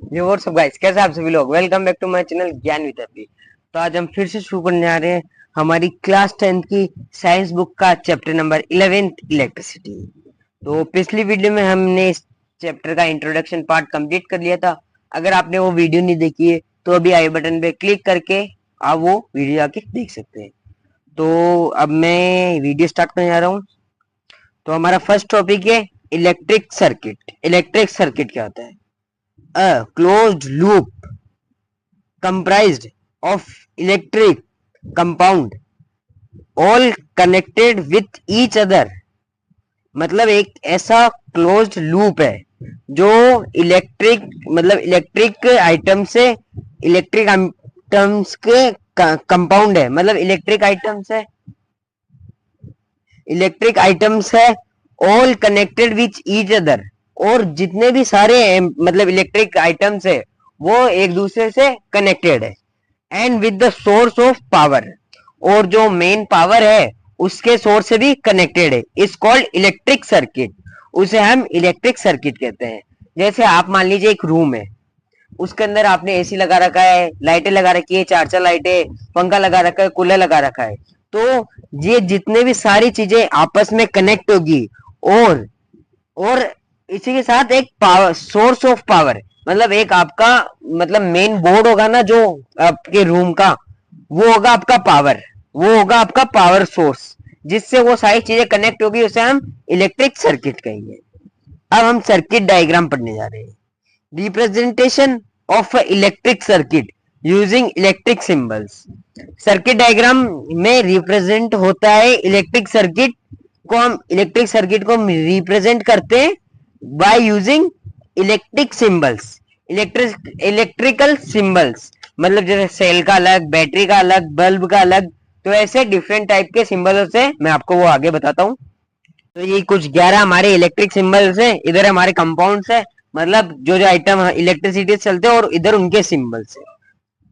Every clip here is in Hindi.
ये व्हाट्स अप गाइस, कैसे आप सभी लोग। Welcome back to my channel Gyan with Abhi. तो आज हम फिर से शुरू करने जा रहे हैं हमारी क्लास 10th की साइंस बुक का चैप्टर नंबर 11 इलेक्ट्रिसिटी। तो पिछली वीडियो में हमने इस चैप्टर का इंट्रोडक्शन पार्ट कंप्लीट कर लिया था। अगर आपने वो वीडियो नहीं देखी है तो अभी आई बटन पे क्लिक करके आप वो वीडियो जाके देख सकते हैं। तो अब मैं वीडियो स्टार्ट करने जा रहा हूँ। तो हमारा फर्स्ट टॉपिक है इलेक्ट्रिक सर्किट। इलेक्ट्रिक सर्किट क्या होता है? A closed loop comprised of electric compound all connected with each other। मतलब एक ऐसा क्लोज्ड लूप है जो इलेक्ट्रिक आइटम से इलेक्ट्रिक आइटम्स के कंपाउंड है। मतलब इलेक्ट्रिक आइटम्स है all connected with each other. और जितने भी सारे मतलब इलेक्ट्रिक आइटम्स है वो एक दूसरे से कनेक्टेड है। And with the source of power, और जो मेन पावर है उसके सोर्स से भी कनेक्टेड है। Is called electric circuit. उसे हम इलेक्ट्रिक सर्किट कहते हैं। जैसे आप मान लीजिए एक रूम है, उसके अंदर आपने एसी लगा रखा है, लाइटें लगा रखी है, चार चार लाइटें, पंखा लगा रखा है, कूलर लगा रखा है। तो ये जितने भी सारी चीजें आपस में कनेक्ट होगी और इसी के साथ एक पावर, सोर्स ऑफ पावर, मतलब एक आपका मतलब मेन बोर्ड होगा ना जो आपके रूम का, वो होगा आपका पावर, वो होगा आपका पावर सोर्स, जिससे वो सारी चीजें कनेक्ट होगी। उसे हम इलेक्ट्रिक सर्किट कहेंगे। अब हम सर्किट डायग्राम पढ़ने जा रहे हैं। Representation of electric circuit using electric symbols. Circuit diagram में रिप्रेजेंट होता है इलेक्ट्रिक सर्किट को। हम इलेक्ट्रिक सर्किट को रिप्रेजेंट करते हैं by using electric symbols. Electrical symbols मतलब जैसे सेल का अलग, बैटरी का अलग, बल्ब का अलग। तो ऐसे डिफरेंट टाइप के सिंबल्स से मैं आपको वो आगे बताता हूँ। तो ये कुछ 11 हमारे इलेक्ट्रिक सिंबल्स है। इधर हमारे कंपाउंड्स है, मतलब जो जो आइटम इलेक्ट्रिसिटी चलते हैं, और इधर उनके सिंबल्स है।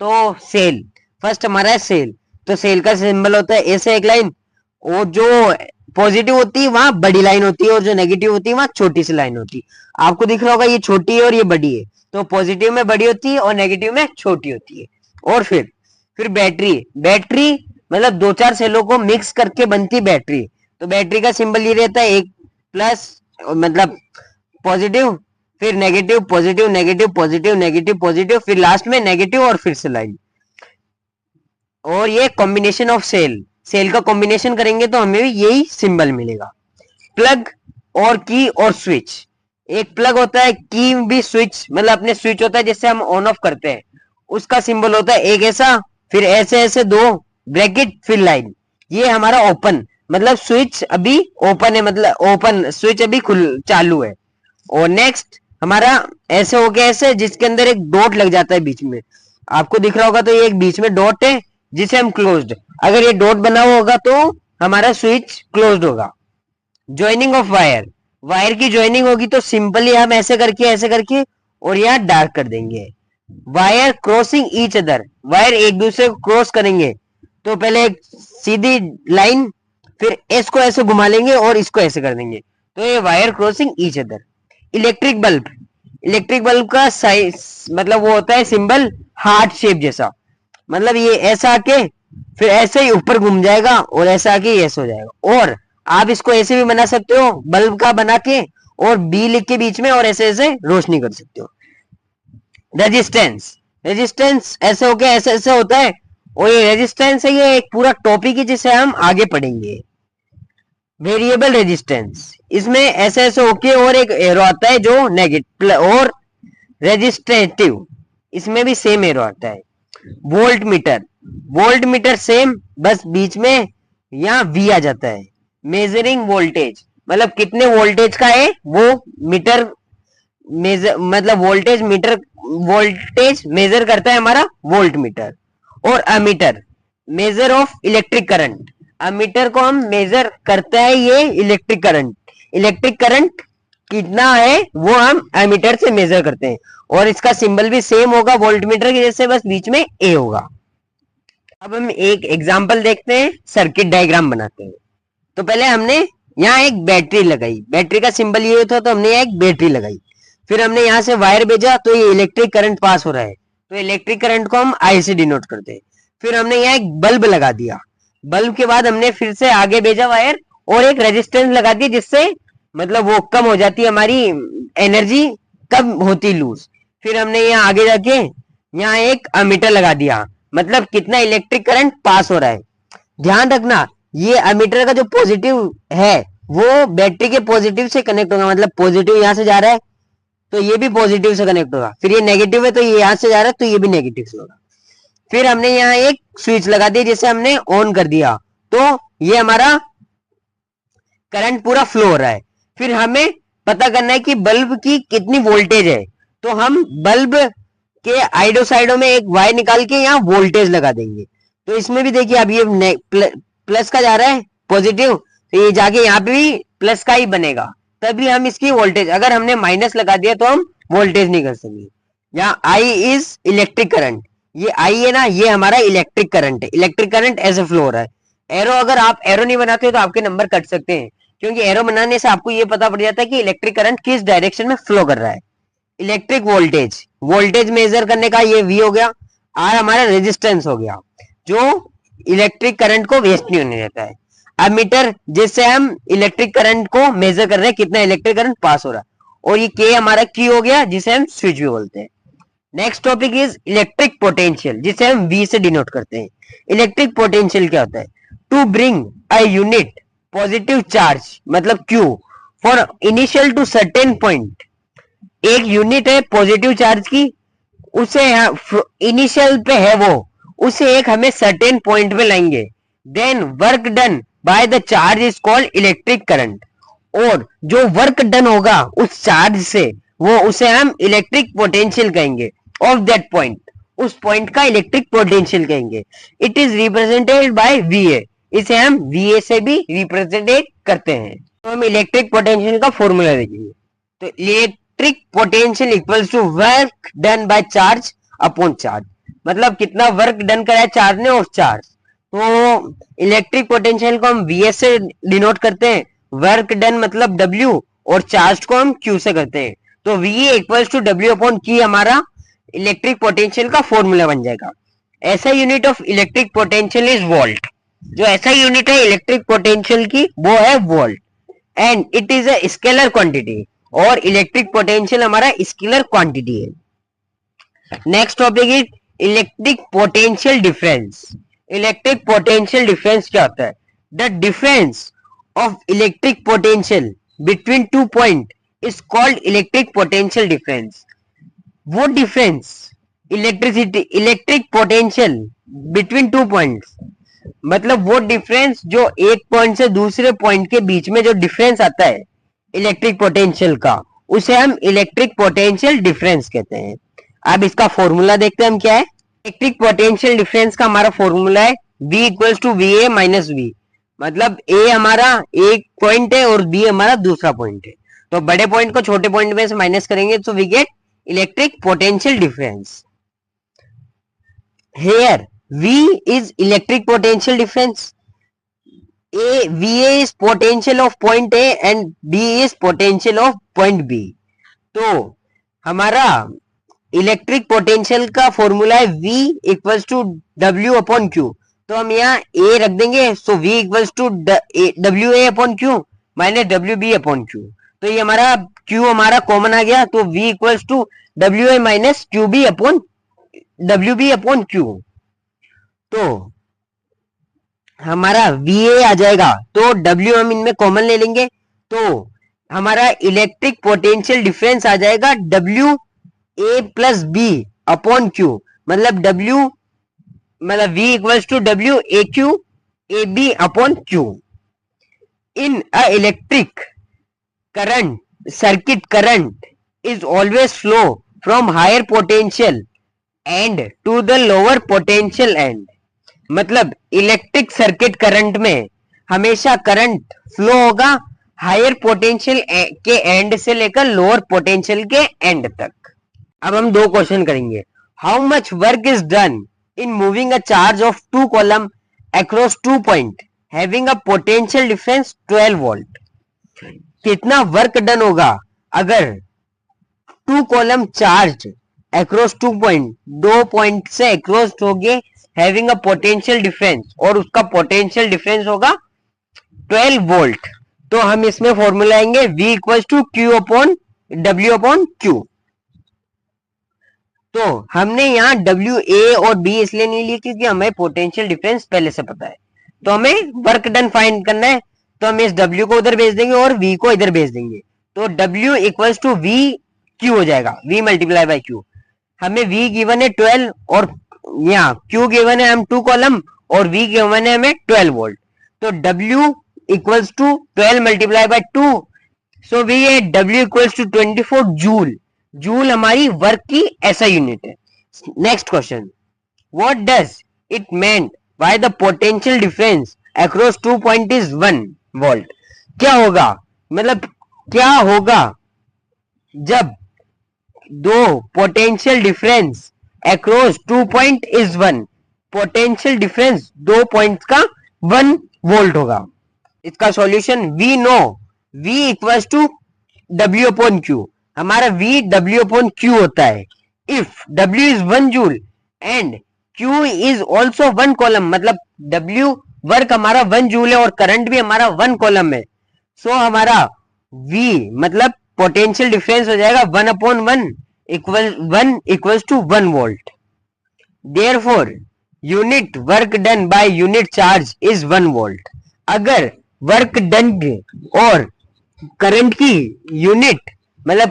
तो सेल, फर्स्ट हमारा है सेल। तो सेल का सिंबल होता है ऐसे एक लाइन, और जो पॉजिटिव होती है वहां बड़ी लाइन होती है, और जो नेगेटिव होती है वहां छोटी सी लाइन होती है। आपको दिख रहा होगा ये छोटी है और ये बड़ी है। तो पॉजिटिव में बड़ी होती है और नेगेटिव में छोटी होती है। और फिर बैटरी। बैटरी मतलब दो चार सेलों को मिक्स करके बनती बैटरी। तो बैटरी का सिंबल ये रहता है एक प्लस, मतलब पॉजिटिव, फिर negative, positive, negative, positive, negative, positive, फिर लास्ट में नेगेटिव और फिर से लाइन। और ये कॉम्बिनेशन ऑफ सेल का कॉम्बिनेशन करेंगे तो हमें भी यही सिंबल मिलेगा। प्लग और की और स्विच। एक प्लग होता है, की भी स्विच, मतलब अपने स्विच होता है जिससे हम ऑन ऑफ करते हैं, उसका सिंबल होता है एक ऐसा, फिर ऐसे ऐसे दो ब्रैकेट, फिर लाइन। ये हमारा ओपन, मतलब स्विच अभी ओपन है, मतलब ओपन स्विच अभी चालू है। और नेक्स्ट हमारा ऐसे हो गया ऐसे, जिसके अंदर एक डॉट लग जाता है बीच में। आपको दिख रहा होगा तो ये एक बीच में डॉट है जिसे हम क्लोज्ड। अगर ये डॉट बना हुआ होगा तो हमारा स्विच क्लोज्ड होगा। Joining of wire. वायर की ज्वाइनिंग होगी तो सिंपली हम ऐसे करके और यहाँ डार्क कर देंगे। Wire crossing each other. Wire एक दूसरे को क्रॉस करेंगे तो पहले एक सीधी लाइन, फिर इसको ऐसे घुमा लेंगे और इसको ऐसे कर देंगे। तो ये wire crossing each other. Electric bulb. Electric bulb का साइज मतलब वो होता है सिंबल हार्ट शेप जैसा, मतलब ये ऐसा आके फिर ऐसे ही ऊपर घूम जाएगा और ऐसा आके ऐसे हो जाएगा। और आप इसको ऐसे भी बना सकते हो बल्ब का बना के, और बी लिख के बीच में, और ऐसे ऐसे रोशनी कर सकते हो। रेजिस्टेंस। रेजिस्टेंस ऐसे हो गया, ऐसे ऐसे होता है। और ये रेजिस्टेंस है, ये एक पूरा टॉपिक है जिसे हम आगे पढ़ेंगे। वेरिएबल रेजिस्टेंस, इसमें ऐसे ऐसे होके और एक एरो आता है जो नेगेटिव। और रेजिस्टेटिव, इसमें भी सेम एरो आता है। Volt meter. Volt meter same, बस बीच में यहाँ वी आ जाता है। मेजरिंग वोल्टेज, मतलब कितने वोल्टेज का है वो मीटर मेजर, मतलब वोल्टेज मेजर करता है हमारा वोल्ट मीटर। और ammeter, measure of electric current. Ammeter को हम मेजर करता है ये इलेक्ट्रिक करंट। इलेक्ट्रिक करंट कितना है वो हम एमीटर से मेजर करते हैं। और इसका सिंबल भी सेम होगा वोल्ट मीटर के जैसे, बस बीच में ए होगा। अब हम एक एग्जांपल देखते हैं, सर्किट डायग्राम बनाते हैं। तो पहले हमने यहाँ एक बैटरी लगाई, बैटरी का सिंबल ये था तो हमने यहाँ एक बैटरी लगाई। फिर हमने यहाँ से वायर भेजा तो ये इलेक्ट्रिक करंट पास हो रहा है, तो इलेक्ट्रिक करंट को हम आई से डिनोट करते हैं। फिर हमने यहाँ एक बल्ब लगा दिया, बल्ब के बाद हमने फिर से आगे भेजा वायर और एक रेजिस्टेंस लगा दी, जिससे मतलब वो कम हो जाती है, हमारी एनर्जी कम होती लूज। फिर हमने यहाँ आगे जाके यहाँ एक अमीटर लगा दिया, मतलब कितना इलेक्ट्रिक करंट पास हो रहा है। ध्यान रखना ये अमीटर का जो पॉजिटिव है वो बैटरी के पॉजिटिव से कनेक्ट होगा, मतलब पॉजिटिव यहाँ से जा रहा है तो ये भी पॉजिटिव से कनेक्ट होगा, फिर ये नेगेटिव है तो ये यहाँ से जा रहा है तो ये भी नेगेटिव से होगा। फिर हमने यहाँ एक स्विच लगा दी जिसे हमने ऑन कर दिया, तो ये हमारा करंट पूरा फ्लो हो रहा है। फिर हमें पता करना है कि बल्ब की कितनी वोल्टेज है, तो हम बल्ब के आइडो साइडो में एक वायर निकाल के यहाँ वोल्टेज लगा देंगे। तो इसमें भी देखिए अब ये प्लस का जा रहा है पॉजिटिव, तो ये जाके यहाँ पे भी प्लस का ही बनेगा, तभी हम इसकी वोल्टेज, अगर हमने माइनस लगा दिया तो हम वोल्टेज नहीं कर सकेंगे। यहाँ आई इज इलेक्ट्रिक करंट, ये आई है ना, ये हमारा इलेक्ट्रिक करंट है, इलेक्ट्रिक करंट ऐसे फ्लो हो रहा है। एरो अगर आप एरो नहीं बनाते हो तो आपके नंबर कट सकते हैं, क्योंकि एरो बनाने से आपको ये पता पड़ जाता है कि इलेक्ट्रिक करंट किस डायरेक्शन में फ्लो कर रहा है। इलेक्ट्रिक वोल्टेज, वोल्टेज मेजर करने का ये वी हो गया, आर हमारा रेजिस्टेंस हो गया जो इलेक्ट्रिक करंट को वेस्ट नहीं होने देता है। अमीटर जिससे हम इलेक्ट्रिक करंट को मेजर कर रहे हैं कितना इलेक्ट्रिक करंट पास हो रहा है, और ये के हमारा की हो गया जिसे हम स्विच भी बोलते हैं। Next topic is electric potential, जिसे हम वी से डिनोट करते हैं। इलेक्ट्रिक पोटेंशियल क्या होता है? To bring a unit positive charge मतलब Q for initial to certain point, एक यूनिट है पॉजिटिव चार्ज की, उसे इनिशियल पे है वो, उसे एक हमें सर्टेन पॉइंट पे लाएंगे, then work done by the charge is called electric current, और जो वर्क डन होगा उस चार्ज से वो उसे हम इलेक्ट्रिक पोटेंशियल कहेंगे ऑफ दैट पॉइंट, उस पॉइंट का इलेक्ट्रिक पोटेंशियल कहेंगे। It is represented by VA, इसे हम VA से भी रिप्रेजेंटेट करते हैं। तो हम इलेक्ट्रिक पोटेंशियल का फॉर्मूला देखेंगे, तो electric potential equals to work done by charge upon charge, मतलब कितना वर्क डन करा है चार्ज ने और चार्ज। तो इलेक्ट्रिक पोटेंशियल को हम VS से डिनोट करते हैं, वर्क डन मतलब W और चार्ज को हम Q से करते हैं, तो VA equals to W upon Q हमारा इलेक्ट्रिक पोटेंशियल का फॉर्मूला बन जाएगा। ऐसा unit of electric potential is volt, जो ऐसा यूनिट है इलेक्ट्रिक पोटेंशियल की वो है volt, and it is a scalar quantity, और इलेक्ट्रिक पोटेंशियल हमारा स्केलर क्वांटिटी है। Next topic is electric potential difference. Electric potential difference क्या होता है? The difference of electric potential between two point is called electric potential difference. वो difference electric potential between two points, मतलब वो डिफरेंस जो एक पॉइंट से दूसरे पॉइंट के बीच में जो डिफरेंस आता है इलेक्ट्रिक पोटेंशियल का, उसे हम इलेक्ट्रिक पोटेंशियल डिफरेंस कहते हैं। अब इसका फॉर्मूला देखते हैं हम क्या है। इलेक्ट्रिक पोटेंशियल डिफरेंस का हमारा फॉर्मूला है V equals to VA minus V, मतलब A हमारा एक पॉइंट है और B हमारा दूसरा पॉइंट है, तो बड़े पॉइंट को छोटे पॉइंट में से माइनस करेंगे तो we get electric potential difference. Here V is electric potential difference. VA is potential of point A and B is potential of point B. तो हमारा इलेक्ट्रिक पोटेंशियल का फॉर्मूला है V equals to W upon Q, तो हम यहाँ A रख देंगे, so V equals to WA upon Q minus WB upon Q, तो ये हमारा Q हमारा कॉमन आ गया, तो V equals to WA minus QB upon WB upon Q, तो हमारा VA आ जाएगा, तो W हम इनमें कॉमन ले लेंगे, तो हमारा इलेक्ट्रिक पोटेंशियल डिफरेंस आ जाएगा WA plus B upon Q, मतलब V equals to WAQ AB upon Q। In a electric current, circuit current is always flow from higher potential end to the lower potential end, मतलब इलेक्ट्रिक सर्किट करंट में हमेशा करंट फ्लो होगा हायर पोटेंशियल के एंड से लेकर लोअर पोटेंशियल के एंड तक। अब हम दो क्वेश्चन करेंगे। How much work is done in moving a charge of 2 coulomb across 2 point having a potential difference 12 volt, कितना वर्क डन होगा अगर two coulomb charge across 2 point, 2 point से अक्रॉस होंगे हैविंग अ पोटेंशियल डिफरेंस, और उसका पोटेंशियल डिफरेंस होगा 12 वोल्ट। तो हम इसमें फॉर्मूला आएंगे V equals to Q upon W upon Q। तो हमने यहाँ W A और B इसलिए नहीं लिया क्योंकि हमें पोटेंशियल डिफरेंस पहले से पता है, तो हमें वर्क डन फाइंड करना है। तो हम इस W को उधर भेज देंगे और V को इधर भेज देंगे, तो W equals to V Q हो जाएगा, V मल्टीप्लाई बाई Q। हमें V गिवन है 12 और यहाँ Q गिवन है हम 2 कॉलम और V गिवन है हमें 12 वोल्ट। तो W equals to 12 multiply by 2, so V है W equals to 24 joule. Joule हमारी वर्क की ऐसा यूनिट है। Next question, what does it meant by the potential difference across 2 point is 1 volt. क्या होगा, मतलब क्या होगा जब दो potential difference across 2 point is 1, potential difference 2 point का 1 वोल्ट होगा। इसका solution we know V equals to W upon Q। हमारा V W अपॉन Q होता है। If W is 1 joule and Q is also 1 column, मतलब W वर्क हमारा 1 जूल है और करंट भी हमारा 1 कॉलम है, सो हमारा V मतलब पोटेंशियल डिफरेंस हो जाएगा 1 upon 1 equals to 1 volt. Therefore unit work done by unit charge is 1 volt. अगर वर्क डन और करंट की यूनिट मतलब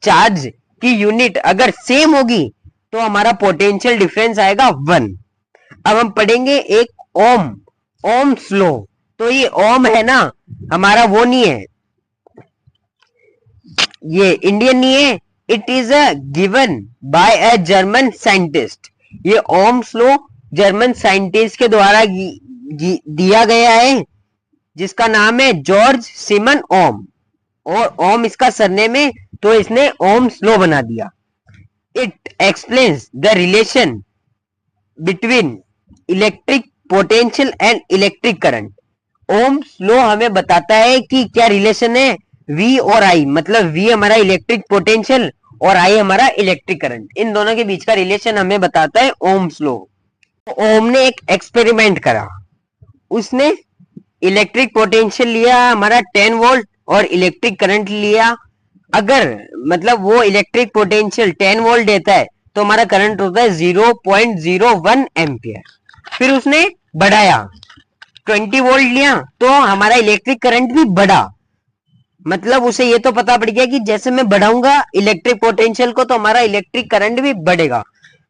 चार्ज की यूनिट अगर सेम होगी तो हमारा पोटेंशियल डिफरेंस आएगा 1। अब हम पढ़ेंगे एक ओम्स लॉ। तो ये ओम है ना, हमारा वो नहीं है, ये इंडियन नहीं है, it is a given by a German scientist. ये ओम्स लॉ जर्मन साइंटिस्ट के द्वारा दिया गया है, जिसका नाम है जॉर्ज सिमन ओम, और ओम इसका सरनेम है, तो इसने ओम्स लॉ बना दिया। It explains the relation between electric potential and electric current. Ohm's law हमें बताता है कि क्या रिलेशन है V और I, मतलब V हमारा इलेक्ट्रिक पोटेंशियल और I हमारा इलेक्ट्रिक करंट, इन दोनों के बीच का रिलेशन हमें बताता है ओम्स लॉ। ओम ने एक एक्सपेरिमेंट करा, उसने इलेक्ट्रिक पोटेंशियल लिया हमारा 10 वोल्ट और इलेक्ट्रिक करंट लिया। अगर मतलब वो इलेक्ट्रिक पोटेंशियल 10 वोल्ट देता है तो हमारा करंट होता है 0.01 एम्पियर। फिर उसने बढ़ाया 20 वोल्ट लिया तो हमारा इलेक्ट्रिक करंट भी बढ़ा, मतलब उसे ये तो पता पड़ गया कि जैसे मैं बढ़ाऊंगा इलेक्ट्रिक पोटेंशियल को तो हमारा इलेक्ट्रिक करंट भी बढ़ेगा।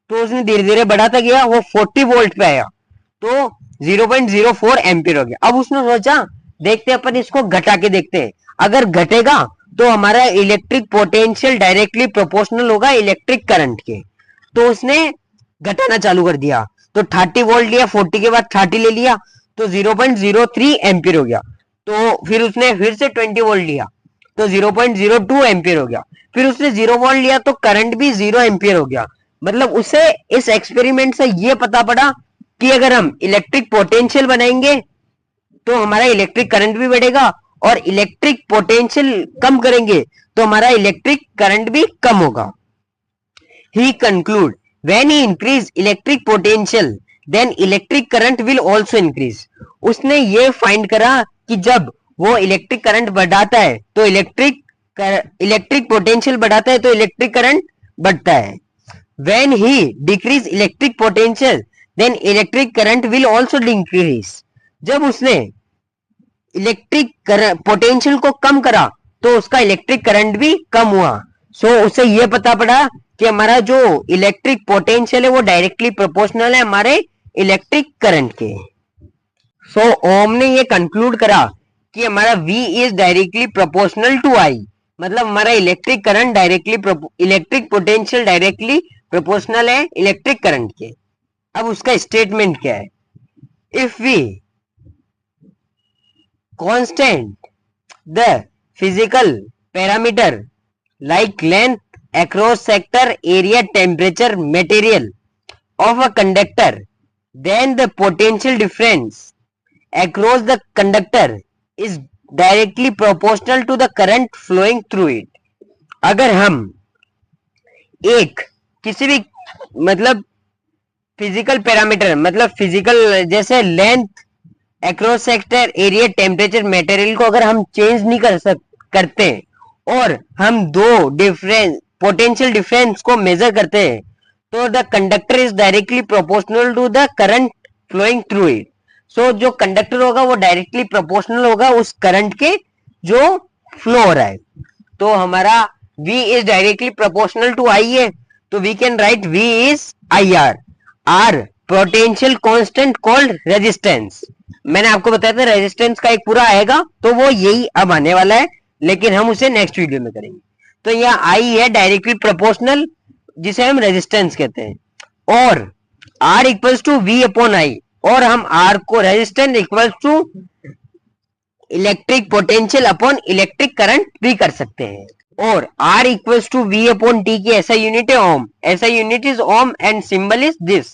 तो उसने धीरे धीरे बढ़ाता गया, वो 40 वोल्ट पे आया तो 0.04 एम्पियर हो गया। अब उसने सोचा देखते अपन इसको घटा के देखते हैं, अगर घटेगा तो हमारा इलेक्ट्रिक पोटेंशियल डायरेक्टली प्रोपोर्शनल होगा इलेक्ट्रिक करंट के। तो उसने घटाना चालू कर दिया, तो 30 वोल्ट लिया, 40 के बाद 30 ले लिया तो 0.03 एम्पियर हो गया। तो फिर उसने फिर से 20 वोल्ट लिया तो 0.02 एम्पियर हो गया। फिर उसने 0 वोल्ट लिया तो करंट भी 0 एम्पियर हो गया। मतलब उसे इस एक्सपेरिमेंट से ये पता पड़ा कि अगर हम इलेक्ट्रिक पोटेंशियल बनाएंगे तो हमारा इलेक्ट्रिक करंट भी बढ़ेगा, और इलेक्ट्रिक पोटेंशियल कम करेंगे तो हमारा इलेक्ट्रिक करंट भी कम होगा। He conclude when he increase electric potential then electric current will also increase। उसने ये फाइंड करा कि जब वो इलेक्ट्रिक करंट बढ़ाता है तो इलेक्ट्रिक पोटेंशियल बढ़ाता है तो इलेक्ट्रिक करंट बढ़ता है। When he decrease electric potential then electric current will also decrease। जब उसने इलेक्ट्रिक पोटेंशियल को कम करा तो उसका इलेक्ट्रिक करंट भी कम हुआ। सो उसे ये पता पड़ा कि हमारा जो इलेक्ट्रिक पोटेंशियल है वो डायरेक्टली प्रोपोर्शनल है हमारे इलेक्ट्रिक करंट के। सो ओम ने ये कंक्लूड करा कि हमारा V is directly proportional to I, मतलब हमारा electric current directly electric potential directly proportional है इलेक्ट्रिक करंट के। अब उसका स्टेटमेंट क्या है, if we constant the physical parameter like length across sector area temperature material of a conductor then the potential difference across the conductor is directly proportional to the current flowing through it। अगर हम एक किसी भी मतलब फिजिकल पैरामीटर, मतलब फिजिकल जैसे length, across sector, area, temperature, material को अगर हम चेंज नहीं करते और हम दो डिफरेंस पोटेंशियल डिफरेंस को मेजर करते हैं तो the conductor is directly proportional to the current flowing through it. So जो कंडक्टर होगा वो डायरेक्टली प्रोपोर्शनल होगा उस करंट के जो फ्लो हो रहा है। तो हमारा V is directly proportional to I है, तो we can write V is IR। R potential constant called resistance. मैंने आपको बताया था रेजिस्टेंस का एक पूरा आएगा, तो वो यही अब आने वाला है, लेकिन हम उसे नेक्स्ट वीडियो में करेंगे। तो यह I है डायरेक्टली प्रोपोर्शनल, जिसे हम रेजिस्टेंस कहते हैं। और R equals to V upon I, और हम R को resistance equals to electric potential upon electric current भी कर सकते हैं। और R equals to V upon T की ऐसा यूनिट है ओम, ऐसा unit is ohm and symbol is this.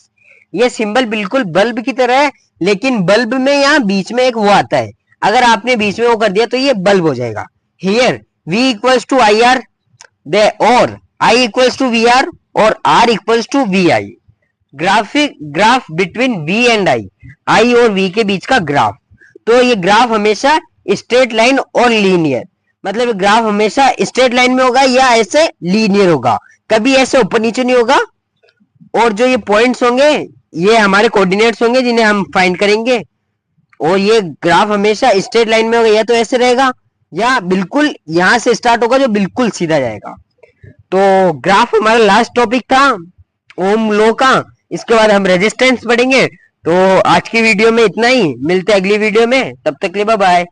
ये सिंबल बिल्कुल बल्ब की तरह है, लेकिन बल्ब में यहाँ बीच में एक वो आता है, अगर आपने बीच में वो कर दिया तो ये बल्ब हो जाएगा। Here V equals to IR और I इक्वल्स टू VR और R equals to VI। Graph between V and I और V के बीच का ग्राफ। तो ये ग्राफ हमेशा स्ट्रेट लाइन और लीनियर, मतलब ग्राफ हमेशा स्ट्रेट लाइन में होगा या ऐसे लीनियर होगा, कभी ऐसे ऊपर नीचे नहीं होगा। और जो ये पॉइंट्स होंगे ये हमारे कोऑर्डिनेट्स होंगे जिन्हें हम फाइंड करेंगे। और ये ग्राफ हमेशा स्ट्रेट लाइन में होगा, या तो ऐसे रहेगा या बिल्कुल यहां से स्टार्ट होगा जो बिल्कुल सीधा जाएगा। तो ग्राफ हमारा लास्ट टॉपिक था ओम लॉ का। इसके बाद हम रेजिस्टेंस पढ़ेंगे। तो आज की वीडियो में इतना ही, मिलते हैं अगली वीडियो में, तब तक के लिए बाय बाय।